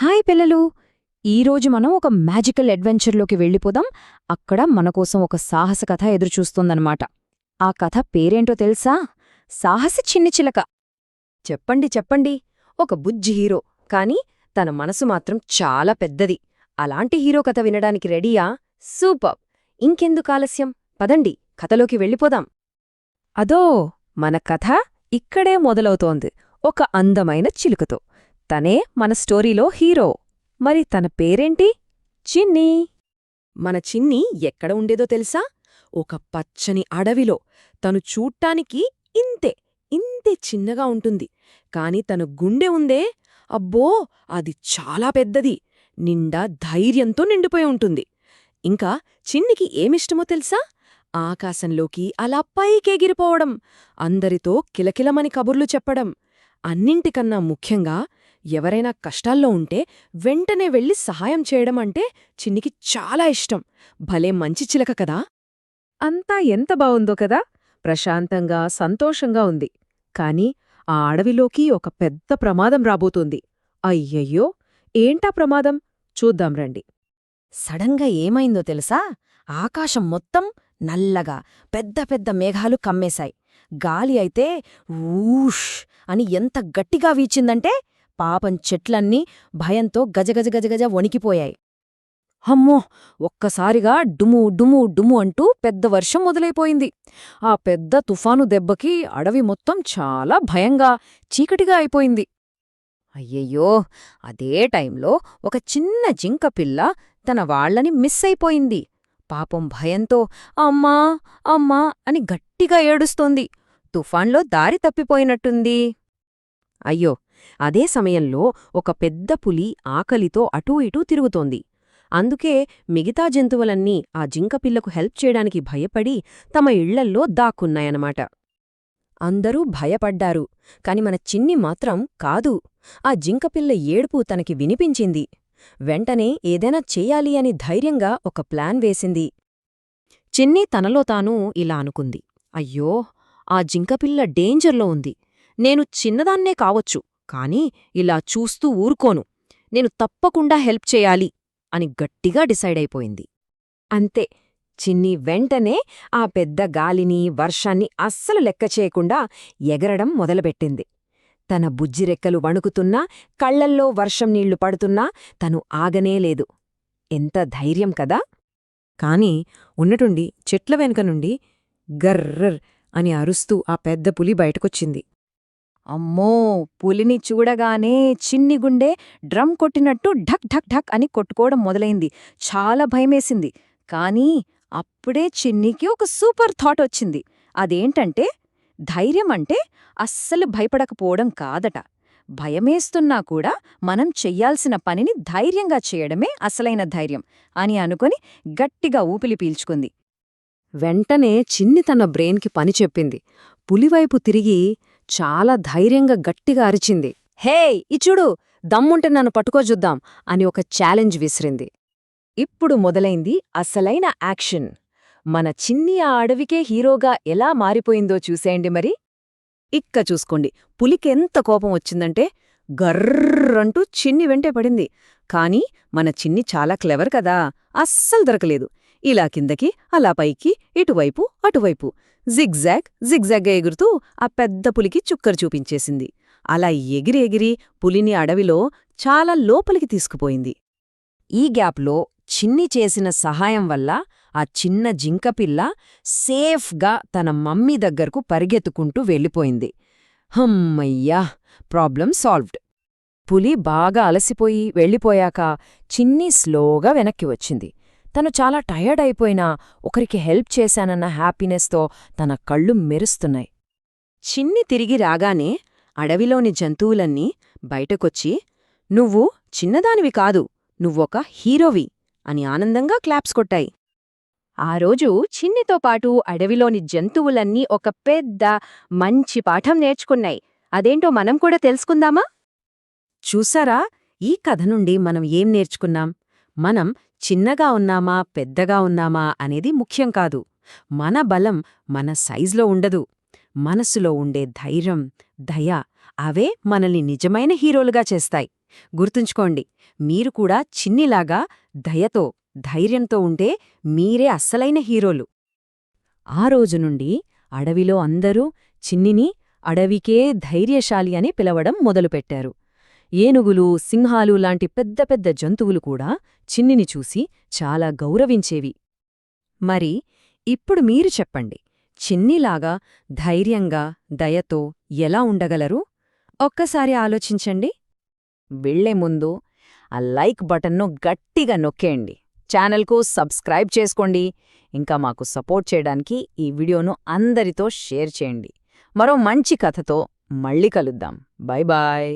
Hi పిల్లలు! ఈరోజు మనం ఒక మ్యాజికల్ అడ్వెంచర్లోకి వెళ్ళిపోదాం. అక్కడ మనకోసం ఒక సాహస కథ ఎదురుచూస్తోందన్నమాట. ఆ కథ పేరేంటో తెలుసా? సాహసి చిన్ని చిలక. చెప్పండి చెప్పండి. ఒక బుజ్జి హీరో, కాని తన మనసు మాత్రం చాలా పెద్దది. అలాంటి హీరో కథ వినడానికి రెడీయా? సూపర్! ఇంకెందుకు ఆలస్యం, పదండి కథలోకి వెళ్ళిపోదాం. అదో మన కథ ఇక్కడే మొదలవుతోంది, ఒక అందమైన చిలుకతో. తనే మన స్టోరీలో హీరో. మరి తన పేరేంటి? చిన్ని. మన చిన్ని ఎక్కడ ఉండేదో తెలుసా? ఒక పచ్చని అడవిలో. తను చూట్టానికి ఇంతే చిన్నగా ఉంటుంది. కాని తన గుండె ఉందే, అబ్బో, అది చాలా పెద్దది. నిండా ధైర్యంతో నిండిపోయి ఉంటుంది. ఇంకా చిన్నికి ఏమిష్టమో తెలుసా? ఆకాశంలోకి అలా పైకెగిరిపోవడం, అందరితో కిలకిలమని కబుర్లు చెప్పడం. అన్నింటికన్నా ముఖ్యంగా ఎవరైనా కష్టాల్లో ఉంటే వెంటనే వెళ్లి సహాయం చేయడం అంటే చిన్నికి చాలా ఇష్టం. భలే మంచి చిలక కదా! అంతా ఎంత బావుందో కదా! ప్రశాంతంగా, సంతోషంగా ఉంది. కాని ఆ అడవిలోకి ఒక పెద్ద ప్రమాదం రాబోతోంది. అయ్యయ్యో! ఏంటా ప్రమాదం? చూద్దాం రండి. సడన్గా ఏమైందో తెలుసా? ఆకాశం మొత్తం నల్లగా పెద్ద పెద్ద మేఘాలు కమ్మేశాయి. గాలి అయితే ఊష్ అని ఎంత గట్టిగా వీచిందంటే పాపం చెట్లన్నీ భయంతో గజగజగజగజ వణికిపోయాయి. అమ్మో! ఒక్కసారిగా డుము డుము డుము అంటూ పెద్ద వర్షం మొదలైపోయింది. ఆ పెద్ద తుఫాను దెబ్బకి అడవి మొత్తం చాలా భయంగా, చీకటిగా అయిపోయింది. అయ్యయ్యో! అదే టైంలో ఒక చిన్న జింకపిల్ల తన వాళ్లని మిస్ అయిపోయింది. పాపం భయంతో అమ్మా అమ్మా అని గట్టిగా ఏడుస్తోంది. తుఫాన్లో దారి తప్పిపోయినట్టుంది. అయ్యో! అదే సమయంలో ఒక పెద్ద పులి ఆకలితో అటూ ఇటూ తిరుగుతోంది. అందుకే మిగతా జంతువులన్నీ ఆ జింకపిల్లకు హెల్ప్ చేయడానికి భయపడి తమ ఇళ్లల్లో దాక్కున్నాయనమాట. అందరూ భయపడ్డారు, కాని మన చిన్ని మాత్రం కాదు. ఆ జింకపిల్ల ఏడుపు తనకి వినిపించింది. వెంటనే ఏదైనా చెయ్యాలి అని ధైర్యంగా ఒక ప్లాన్ వేసింది. చిన్ని తనలో తాను ఇలా అనుకుంది, అయ్యో, ఆ జింకపిల్ల డేంజర్లో ఉంది. నేను చిన్నదాన్నే కావచ్చు, కాని ఇలా చూస్తూ ఊరుకోను. నేను తప్పకుండా హెల్ప్ చేయాలి అని గట్టిగా డిసైడైపోయింది. అంతే, చిన్ని వెంటనే ఆ పెద్ద గాలిని, వర్షాన్ని అస్సలు లెక్కచేయకుండా ఎగరడం మొదలుపెట్టింది. తన బుజ్జిరెక్కలు వణుకుతున్నా, కళ్లల్లో వర్షం నీళ్లు పడుతున్నా తను ఆగనేలేదు. ఎంత ధైర్యం కదా! కాని ఉన్నటుండి చెట్ల వెనుక నుండి గర్రర్ అని అరుస్తూ ఆ పెద్ద పులి బయటకొచ్చింది. అమ్మో! పులిని చూడగానే చిన్ని గుండె డ్రమ్ కొట్టినట్టు ఢక్ ఢక్ ఢక్ అని కొట్టుకోవడం మొదలైంది. చాలా భయమేసింది. కానీ అప్పుడే చిన్నికి ఒక సూపర్ థాట్ వచ్చింది. అదేంటంటే, ధైర్యం అంటే అస్సలు భయపడకపోవడం కాదట. భయమేస్తున్నా కూడా మనం చెయ్యాల్సిన పనిని ధైర్యంగా చేయడమే అసలైన ధైర్యం అని అనుకుని గట్టిగా ఊపిలి పీల్చుకుంది. వెంటనే చిన్ని తన బ్రెయిన్కి పని చెప్పింది. పులివైపు తిరిగి చాలా ధైర్యంగా గట్టిగా అరిచింది. హే, ఇచుడు, దమ్ముంటే నన్ను పట్టుకోజుద్దాం అని ఒక ఛాలెంజ్ విసిరింది. ఇప్పుడు మొదలైంది అసలైన యాక్షన్. మన చిన్ని ఆ అడవికే హీరోగా ఎలా మారిపోయిందో చూసేయండి మరి. ఇక్క చూసుకోండి, పులికెంత కోపం వచ్చిందంటే గర్రంటూ చిన్ని వెంటే పడింది. కాని మన చిన్ని చాలా క్లెవర్ కదా, అస్సలు దొరకలేదు. ఇలా కిందకి, అలా పైకి, ఇటువైపు అటువైపు జిగ్జాగ్గా ఎగురుతూ ఆ పెద్ద పులికి చుక్కరు చూపించేసింది. అలా ఎగిరి ఎగిరి పులిని అడవిలో చాలా లోపలికి తీసుకుపోయింది. ఈ గ్యాప్లో చిన్ని చేసిన సహాయం వల్ల ఆ చిన్న జింకపిల్ల సేఫ్గా తన మమ్మీ దగ్గరకు పరిగెత్తుకుంటూ వెళ్ళిపోయింది. హమ్మయ్యా, ప్రాబ్లం సాల్వ్డ్. పులి బాగా అలసిపోయి వెళ్ళిపోయాక చిన్ని స్లోగా వెనక్కి వచ్చింది. తను చాలా టయర్డ్ అయిపోయినా ఒకరికి హెల్ప్ చేశానన్న హ్యాపీనెస్తో తన కళ్ళు మెరుస్తున్నాయి. చిన్ని తిరిగి రాగానే అడవిలోని జంతువులన్నీ బయటకొచ్చి, నువ్వు చిన్నదానివి కాదు, నువ్వొక హీరోవి అని ఆనందంగా క్లాప్స్ కొట్టాయి. ఆ రోజు చిన్నితో పాటు అడవిలోని జంతువులన్నీ ఒక పెద్ద మంచి పాఠం నేర్చుకున్నాయి. అదేంటో మనం కూడా తెలుసుకుందామా? చూసారా, ఈ కథ నుండి మనం ఏం నేర్చుకున్నాం? మనం చిన్నగా ఉన్నామా, పెద్దగా ఉన్నామా అనేది ముఖ్యం కాదు. మన బలం మన సైజులో ఉండదు. మనసులో ఉండే ధైర్యం, దయ, అవే మనల్ని నిజమైన హీరోలుగా చేస్తాయి. గుర్తుంచుకోండి, మీరు కూడా చిన్నిలాగా దయతో, ధైర్యంతో ఉంటే మీరే అస్సలైన హీరోలు. ఆ రోజు నుండి అడవిలో అందరూ చిన్నిని అడవికే ధైర్యశాలి అని పిలవడం మొదలుపెట్టారు. ఏనుగులు, సింహాలు లాంటి పెద్ద పెద్ద జంతువులు కూడా చిన్నిని చూసి చాలా గౌరవించేవి. మరి ఇప్పుడు మీరు చెప్పండి, చిన్నిలాగా ధైర్యంగా, దయతో ఎలా ఉండగలరు? ఒక్కసారి ఆలోచించండి. వెళ్లే ముందు ఆ లైక్ బటన్ను గట్టిగా నొక్కేయండి. ఛానల్కు సబ్స్క్రైబ్ చేసుకోండి. ఇంకా మాకు సపోర్ట్ చేయడానికి ఈ వీడియోను అందరితో షేర్ చేయండి. మరో మంచి కథతో మళ్ళీ కలుద్దాం. Bye bye.